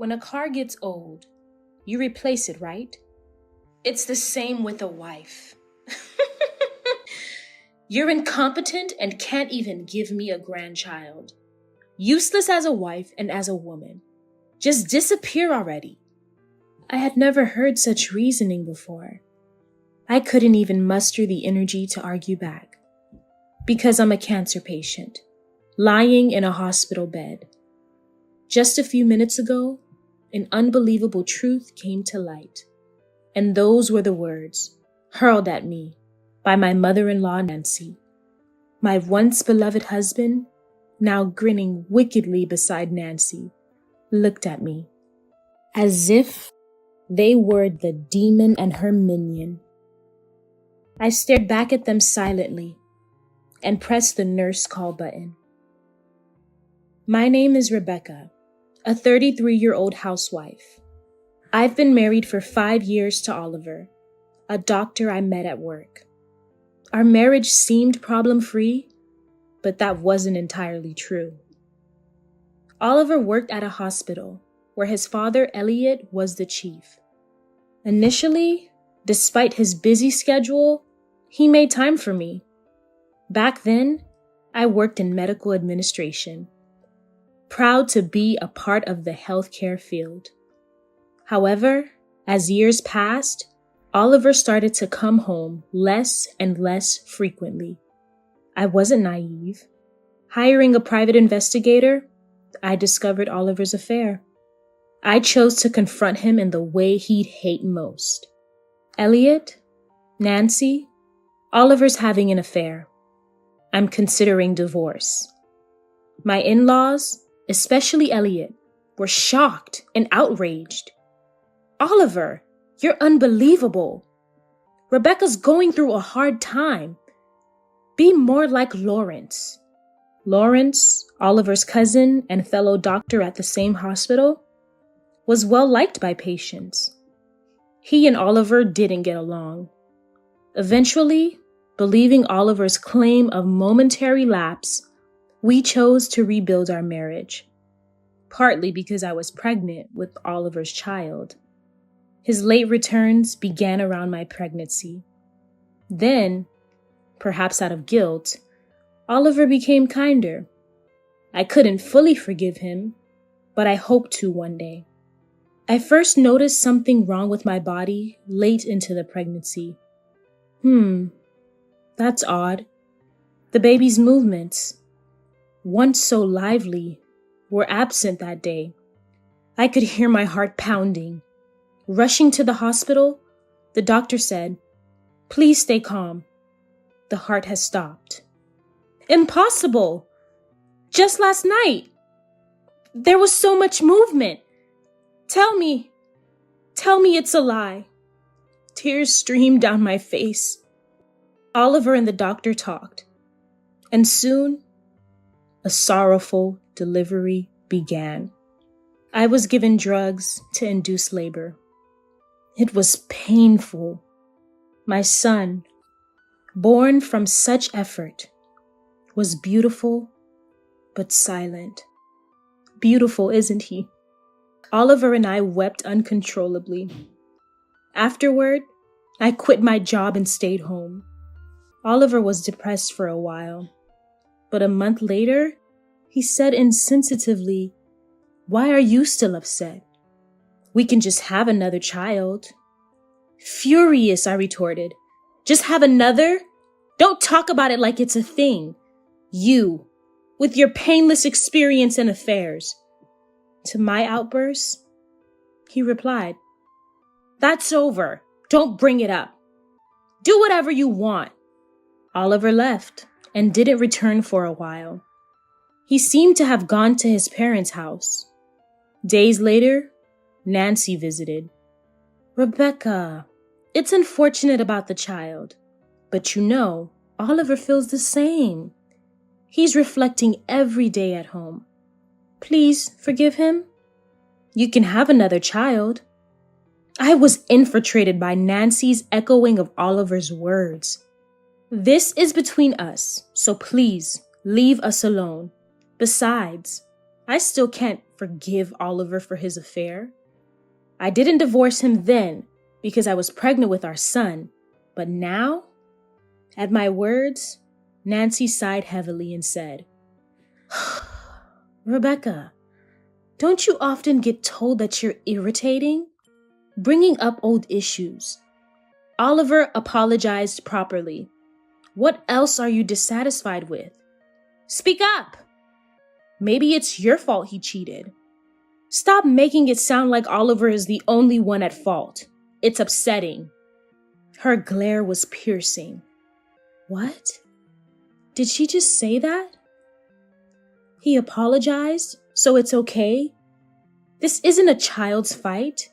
When a car gets old, you replace it, right? It's the same with a wife. You're incompetent and can't even give me a grandchild. Useless as a wife and as a woman. Just disappear already. I had never heard such reasoning before. I couldn't even muster the energy to argue back. Because I'm a cancer patient, lying in a hospital bed. Just a few minutes ago, an unbelievable truth came to light. And those were the words, hurled at me by my mother-in-law, Nancy. My once beloved husband, now grinning wickedly beside Nancy, looked at me as if they were the demon and her minion. I stared back at them silently and pressed the nurse call button. My name is Rebecca, a 33-year-old housewife. I've been married for 5 years to Oliver, a doctor I met at work. Our marriage seemed problem-free, but that wasn't entirely true. Oliver worked at a hospital where his father, Elliot, was the chief. Initially, despite his busy schedule, he made time for me. Back then, I worked in medical administration, proud to be a part of the healthcare field. However, as years passed, Oliver started to come home less and less frequently. I wasn't naive. Hiring a private investigator, I discovered Oliver's affair. I chose to confront him in the way he'd hate most. Elliot, Nancy, Oliver's having an affair. I'm considering divorce. My in-laws, especially Elliot, were shocked and outraged. Oliver, you're unbelievable. Rebecca's going through a hard time. Be more like Lawrence. Lawrence, Oliver's cousin and fellow doctor at the same hospital, was well liked by patients. He and Oliver didn't get along. Eventually, believing Oliver's claim of momentary lapse, we chose to rebuild our marriage, partly because I was pregnant with Oliver's child. His late returns began around my pregnancy. Then, perhaps out of guilt, Oliver became kinder. I couldn't fully forgive him, but I hoped to one day. I first noticed something wrong with my body late into the pregnancy. That's odd. The baby's movements, once so lively, were absent that day. I could hear my heart pounding. Rushing to the hospital, the doctor said, "Please stay calm. The heart has stopped." Impossible! Just last night, there was so much movement. Tell me it's a lie. Tears streamed down my face. Oliver and the doctor talked, and soon, a sorrowful delivery began. I was given drugs to induce labor. It was painful. My son, born from such effort, was beautiful but silent. Beautiful, isn't he? Oliver and I wept uncontrollably. Afterward, I quit my job and stayed home. Oliver was depressed for a while, but a month later, he said insensitively, "Why are you still upset? We can just have another child." Furious, I retorted. "Just have another? Don't talk about it like it's a thing. You, with your painless experience in affairs." To my outburst, he replied, "That's over. Don't bring it up. Do whatever you want." Oliver left and didn't return for a while. He seemed to have gone to his parents' house. Days later, Nancy visited. "Rebecca, it's unfortunate about the child, but Oliver feels the same. He's reflecting every day at home. Please forgive him. You can have another child." I was infiltrated by Nancy's echoing of Oliver's words. "This is between us, so please leave us alone. Besides, I still can't forgive Oliver for his affair. I didn't divorce him then because I was pregnant with our son, but now, at my words, Nancy sighed heavily and said, Rebecca, don't you often get told that you're irritating? Bringing up old issues. Oliver apologized properly. What else are you dissatisfied with? Speak up! Maybe it's your fault he cheated. Stop making it sound like Oliver is the only one at fault. It's upsetting. Her glare was piercing. What? Did she just say that? He apologized, so it's okay? This isn't a child's fight.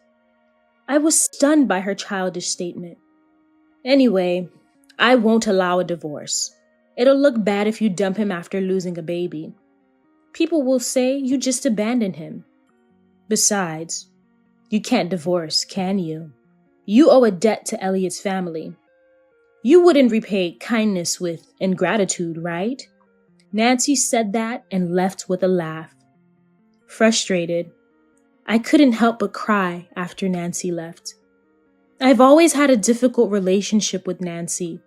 I was stunned by her childish statement. Anyway, I won't allow a divorce. It'll look bad if you dump him after losing a baby. People will say you just abandoned him. Besides, you can't divorce, can you? You owe a debt to Elliot's family. You wouldn't repay kindness with ingratitude, right? Nancy said that and left with a laugh. Frustrated, I couldn't help but cry after Nancy left. I've always had a difficult relationship with Nancy.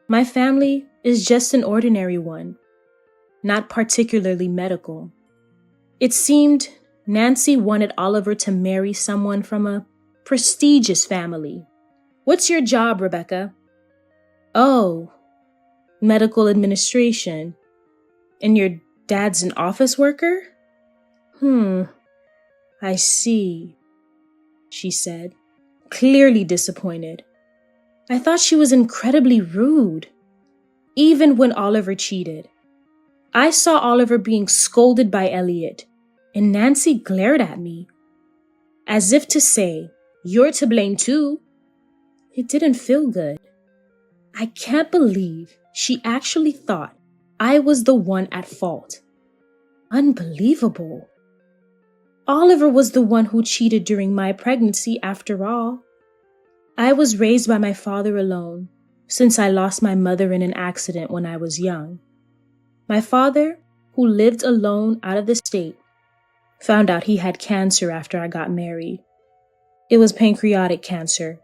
My family is just an ordinary one, not particularly medical. It seemed Nancy wanted Oliver to marry someone from a prestigious family. What's your job, Rebecca? Oh, medical administration. And your dad's an office worker? I see, she said, clearly disappointed. I thought she was incredibly rude, even when Oliver cheated. I saw Oliver being scolded by Elliot, and Nancy glared at me, as if to say, you're to blame too. It didn't feel good. I can't believe she actually thought I was the one at fault. Unbelievable. Oliver was the one who cheated during my pregnancy after all. I was raised by my father alone, since I lost my mother in an accident when I was young. My father, who lived alone out of the state, found out he had cancer after I got married. It was pancreatic cancer.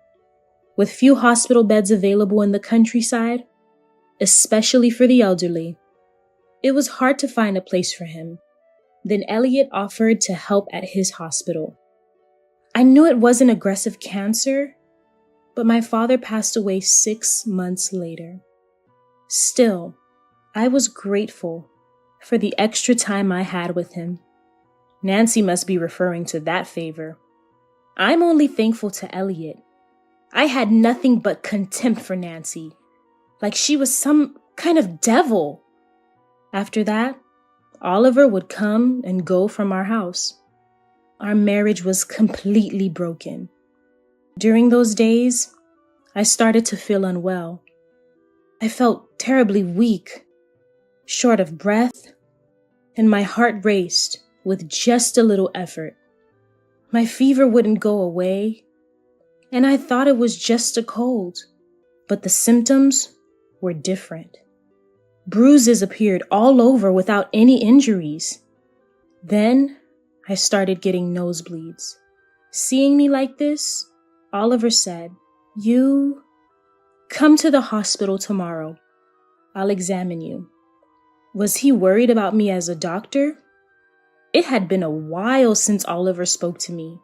With few hospital beds available in the countryside, especially for the elderly, it was hard to find a place for him. Then Elliot offered to help at his hospital. I knew it wasn't aggressive cancer, but my father passed away 6 months later. Still, I was grateful for the extra time I had with him. Nancy must be referring to that favor. I'm only thankful to Elliot. I had nothing but contempt for Nancy, like she was some kind of devil. After that, Oliver would come and go from our house. Our marriage was completely broken. During those days, I started to feel unwell. I felt terribly weak, short of breath, and my heart raced with just a little effort. My fever wouldn't go away, and I thought it was just a cold, but the symptoms were different. Bruises appeared all over without any injuries. Then I started getting nosebleeds. Seeing me like this, Oliver said, "You come to the hospital tomorrow. I'll examine you." Was he worried about me as a doctor? It had been a while since Oliver spoke to me.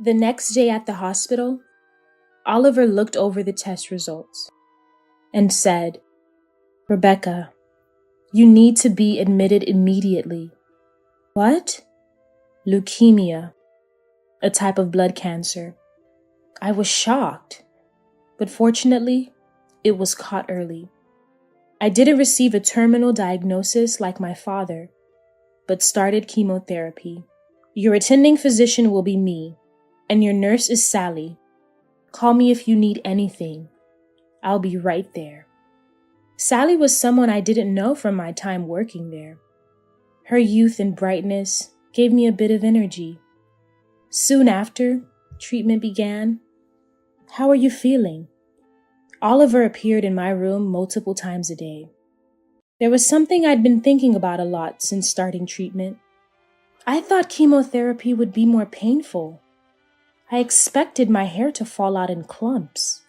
The next day at the hospital, Oliver looked over the test results and said, "Rebecca, you need to be admitted immediately." What? Leukemia, a type of blood cancer. I was shocked, but fortunately, it was caught early. I didn't receive a terminal diagnosis like my father, but started chemotherapy. Your attending physician will be me, and your nurse is Sally. Call me if you need anything. I'll be right there. Sally was someone I didn't know from my time working there. Her youth and brightness gave me a bit of energy. Soon after, treatment began. "How are you feeling?" Oliver appeared in my room multiple times a day. There was something I'd been thinking about a lot since starting treatment. I thought chemotherapy would be more painful. I expected my hair to fall out in clumps.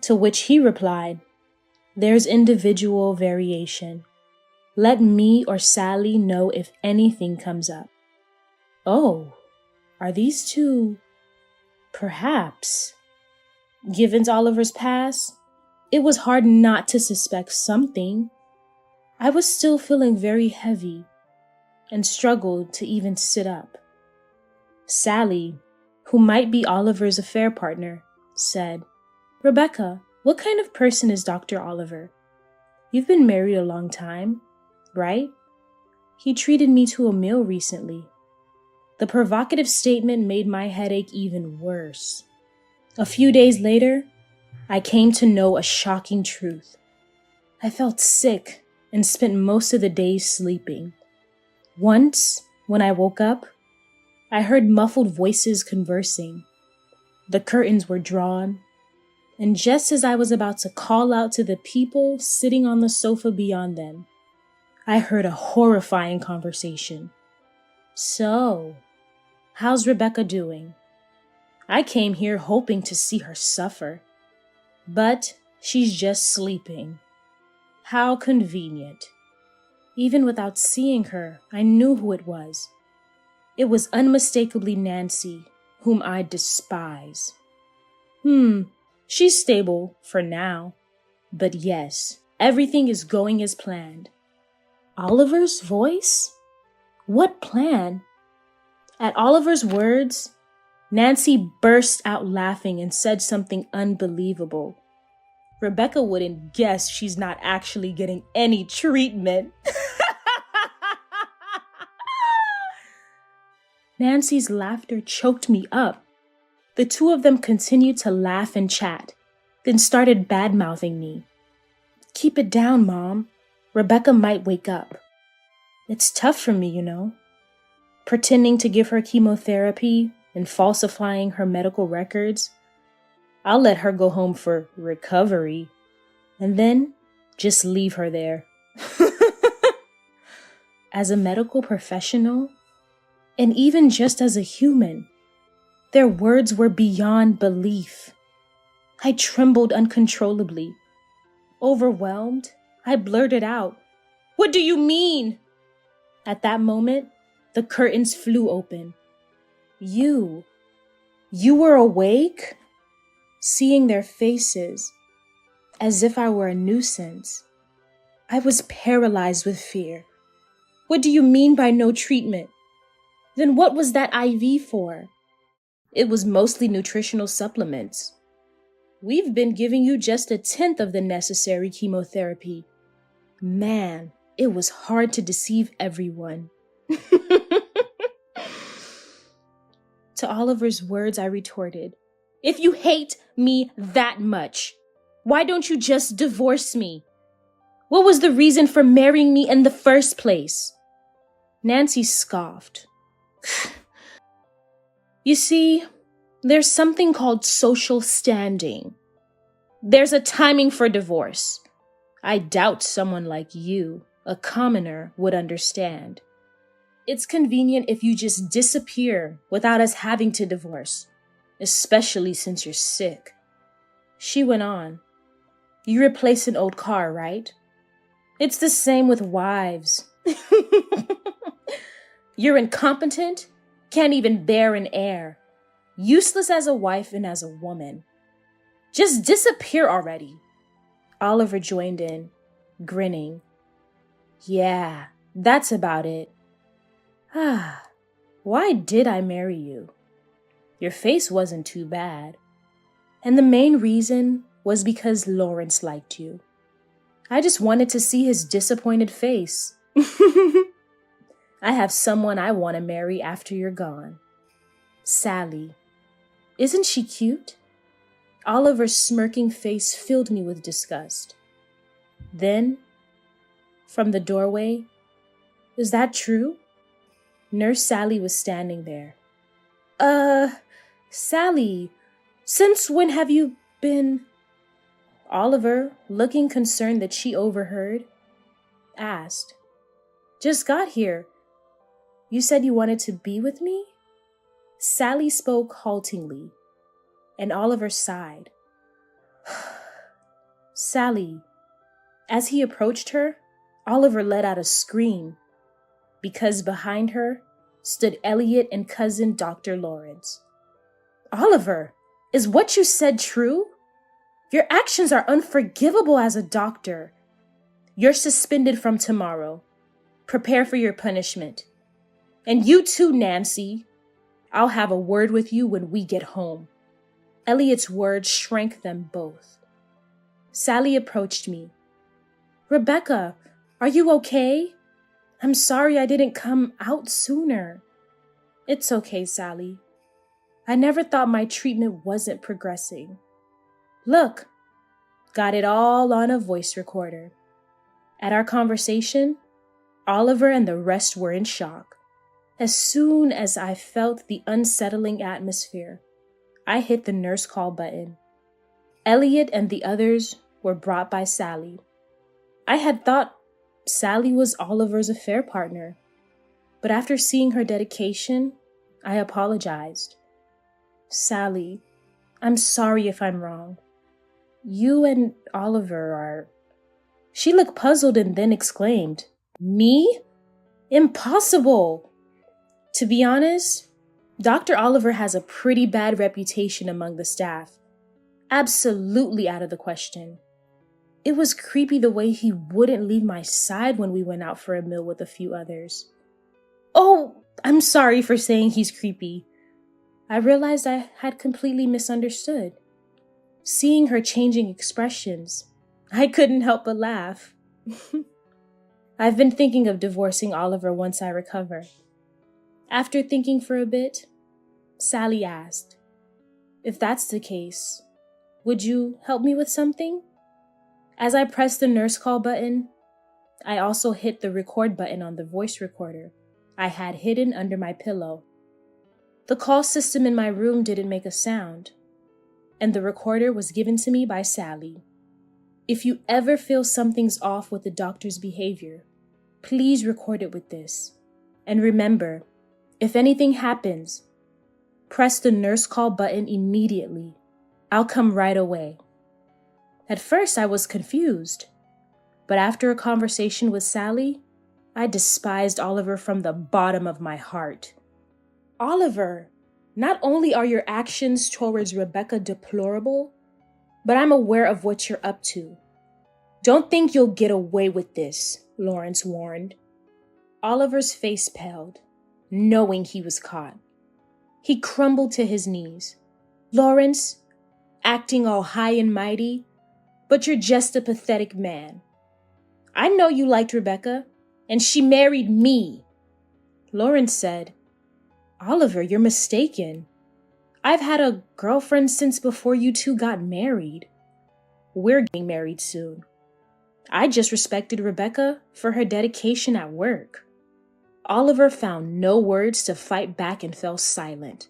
To which he replied, "There's individual variation. Let me or Sally know if anything comes up." Oh, are these two, perhaps? Given Oliver's past, it was hard not to suspect something. I was still feeling very heavy and struggled to even sit up. Sally, who might be Oliver's affair partner, said, "Rebecca, what kind of person is Dr. Oliver? You've been married a long time, right? He treated me to a meal recently." The provocative statement made my headache even worse. A few days later, I came to know a shocking truth. I felt sick and spent most of the day sleeping. Once, when I woke up, I heard muffled voices conversing. The curtains were drawn, and just as I was about to call out to the people sitting on the sofa beyond them, I heard a horrifying conversation. "So, how's Rebecca doing? I came here hoping to see her suffer, but she's just sleeping. How convenient." Even without seeing her, I knew who it was. It was unmistakably Nancy, whom I despise. She's stable for now. But yes, everything is going as planned. Oliver's voice? What plan? At Oliver's words, Nancy burst out laughing and said something unbelievable. Rebecca wouldn't guess she's not actually getting any treatment. Nancy's laughter choked me up. The two of them continued to laugh and chat, then started bad-mouthing me. "Keep it down, Mom. Rebecca might wake up." It's tough for me, pretending to give her chemotherapy and falsifying her medical records. I'll let her go home for recovery and then just leave her there. As a medical professional, and even just as a human, their words were beyond belief. I trembled uncontrollably. Overwhelmed, I blurted out, "What do you mean?" At that moment, the curtains flew open. You were awake?" Seeing their faces, as if I were a nuisance, I was paralyzed with fear. "What do you mean by no treatment? Then what was that IV for?" "It was mostly nutritional supplements. We've been giving you just a tenth of the necessary chemotherapy." Man, it was hard to deceive everyone. To Oliver's words, I retorted, "If you hate me that much, why don't you just divorce me? What was the reason for marrying me in the first place?" Nancy scoffed. "You see, there's something called social standing. There's a timing for divorce. I doubt someone like you, a commoner, would understand. It's convenient if you just disappear without us having to divorce, especially since you're sick." She went on, "You replace an old car, right? It's the same with wives. You're incompetent, can't even bear an heir, useless as a wife and as a woman. Just disappear already." Oliver joined in, grinning. "Yeah, that's about it. Why did I marry you? Your face wasn't too bad. And the main reason was because Lawrence liked you. I just wanted to see his disappointed face. I have someone I want to marry after you're gone. Sally. Isn't she cute?" Oliver's smirking face filled me with disgust. Then, from the doorway, "Is that true?" Nurse Sally was standing there. Sally, since when have you been—" Oliver, looking concerned that she overheard, asked, "Just got here. You said you wanted to be with me? Sally spoke haltingly, and Oliver sighed. Sally. As he approached her, Oliver let out a scream, because behind her stood Elliot and cousin Dr. Lawrence. Oliver, is what you said true? Your actions are unforgivable as a doctor. You're suspended from tomorrow. Prepare for your punishment. And you too, Nancy. I'll have a word with you when we get home. Elliot's words shrank them both. Sally approached me. Rebecca, are you okay? I'm sorry I didn't come out sooner. It's okay, Sally. I never thought my treatment wasn't progressing. Look, got it all on a voice recorder. At our conversation, Oliver and the rest were in shock. As soon as I felt the unsettling atmosphere, I hit the nurse call button. Elliot and the others were brought by Sally. I had thought Sally was Oliver's affair partner, but after seeing her dedication, I apologized. Sally, I'm sorry if I'm wrong. You and Oliver are... She looked puzzled and then exclaimed, Me? Impossible! To be honest, Dr. Oliver has a pretty bad reputation among the staff. Absolutely out of the question. It was creepy the way he wouldn't leave my side when we went out for a meal with a few others. Oh, I'm sorry for saying he's creepy. I realized I had completely misunderstood. Seeing her changing expressions, I couldn't help but laugh. I've been thinking of divorcing Oliver once I recover. After thinking for a bit, Sally asked, If that's the case, would you help me with something? As I pressed the nurse call button, I also hit the record button on the voice recorder I had hidden under my pillow. The call system in my room didn't make a sound, and the recorder was given to me by Sally. If you ever feel something's off with the doctor's behavior, please record it with this. And remember, if anything happens, press the nurse call button immediately. I'll come right away. At first, I was confused, but after a conversation with Sally, I despised Oliver from the bottom of my heart. Oliver, not only are your actions towards Rebecca deplorable, but I'm aware of what you're up to. Don't think you'll get away with this, Lawrence warned. Oliver's face paled, knowing he was caught. He crumbled to his knees. Lawrence, acting all high and mighty, but you're just a pathetic man. I know you liked Rebecca, and she married me. Lawrence said, Oliver, you're mistaken. I've had a girlfriend since before you two got married. We're getting married soon. I just respected Rebecca for her dedication at work. Oliver found no words to fight back and fell silent.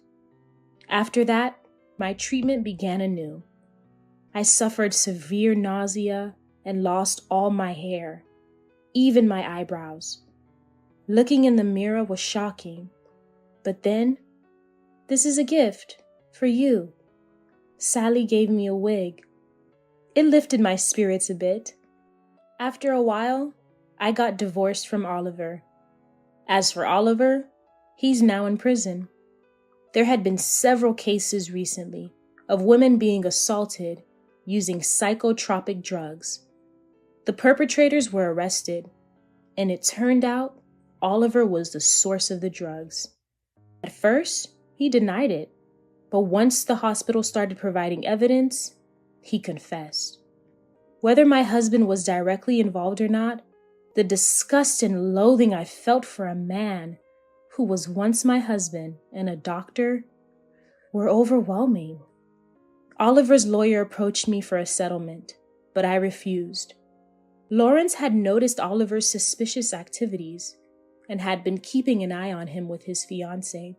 After that, my treatment began anew. I suffered severe nausea and lost all my hair, even my eyebrows. Looking in the mirror was shocking. But then, this is a gift for you. Sally gave me a wig. It lifted my spirits a bit. After a while, I got divorced from Oliver. As for Oliver, he's now in prison. There had been several cases recently of women being assaulted using psychotropic drugs. The perpetrators were arrested, and it turned out Oliver was the source of the drugs. At first, he denied it, but once the hospital started providing evidence, he confessed. Whether my husband was directly involved or not, the disgust and loathing I felt for a man who was once my husband and a doctor were overwhelming. Oliver's lawyer approached me for a settlement, but I refused. Lawrence had noticed Oliver's suspicious activities and had been keeping an eye on him with his fiancée.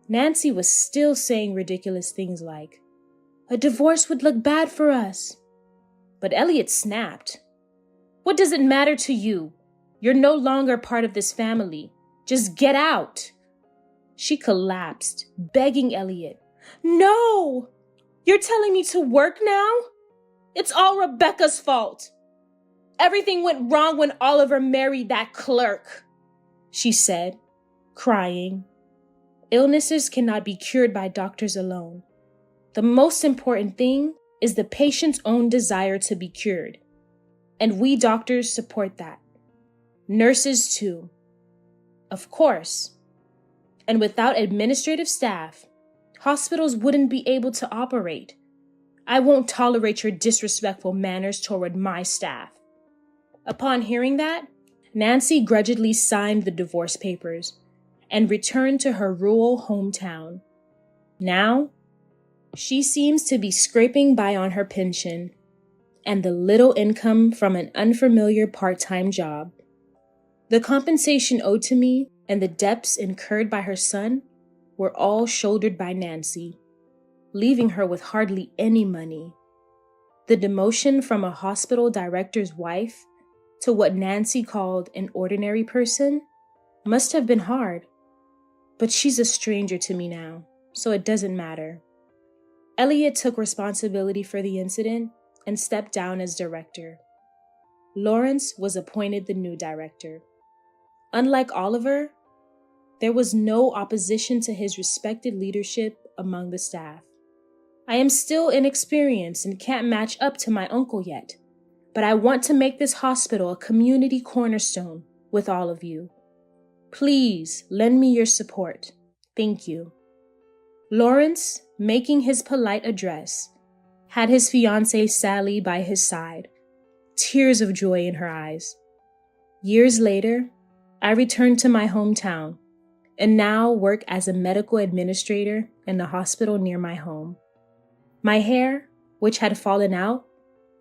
Nancy was still saying ridiculous things like, "A divorce would look bad for us." But Elliot snapped. "What does it matter to you? You're no longer part of this family. Just get out. She collapsed, begging Elliot. No! You're telling me to work now? It's all Rebecca's fault. Everything went wrong when Oliver married that clerk, she said, crying. Illnesses cannot be cured by doctors alone. The most important thing is the patient's own desire to be cured. And we doctors support that. Nurses too. Of course. And without administrative staff, hospitals wouldn't be able to operate. I won't tolerate your disrespectful manners toward my staff. Upon hearing that, Nancy grudgingly signed the divorce papers and returned to her rural hometown. Now, she seems to be scraping by on her pension and the little income from an unfamiliar part-time job. The compensation owed to me and the debts incurred by her son were all shouldered by Nancy, leaving her with hardly any money. The demotion from a hospital director's wife to what Nancy called an ordinary person must have been hard. But she's a stranger to me now, so it doesn't matter. Elliot took responsibility for the incident and stepped down as director. Lawrence was appointed the new director. Unlike Oliver, there was no opposition to his respected leadership among the staff. I am still inexperienced and can't match up to my uncle yet, but I want to make this hospital a community cornerstone with all of you. Please lend me your support. Thank you. Lawrence, making his polite address, had his fiancée Sally by his side, tears of joy in her eyes. Years later, I returned to my hometown and now work as a medical administrator in a hospital near my home. My hair, which had fallen out,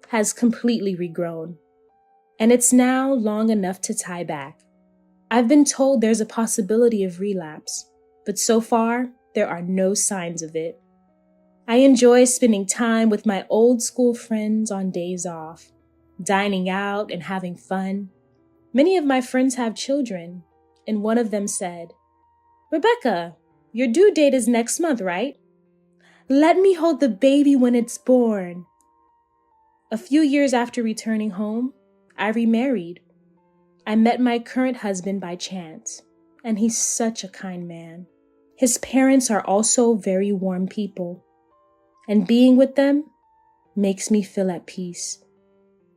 has completely regrown, and it's now long enough to tie back. I've been told there's a possibility of relapse, but so far, there are no signs of it. I enjoy spending time with my old school friends on days off, dining out and having fun. Many of my friends have children, and one of them said, "Rebecca, your due date is next month, right? Let me hold the baby when it's born." A few years after returning home, I remarried. I met my current husband by chance, and he's such a kind man. His parents are also very warm people, and being with them makes me feel at peace.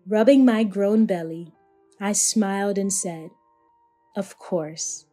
Rubbing my grown belly, I smiled and said, "Of course."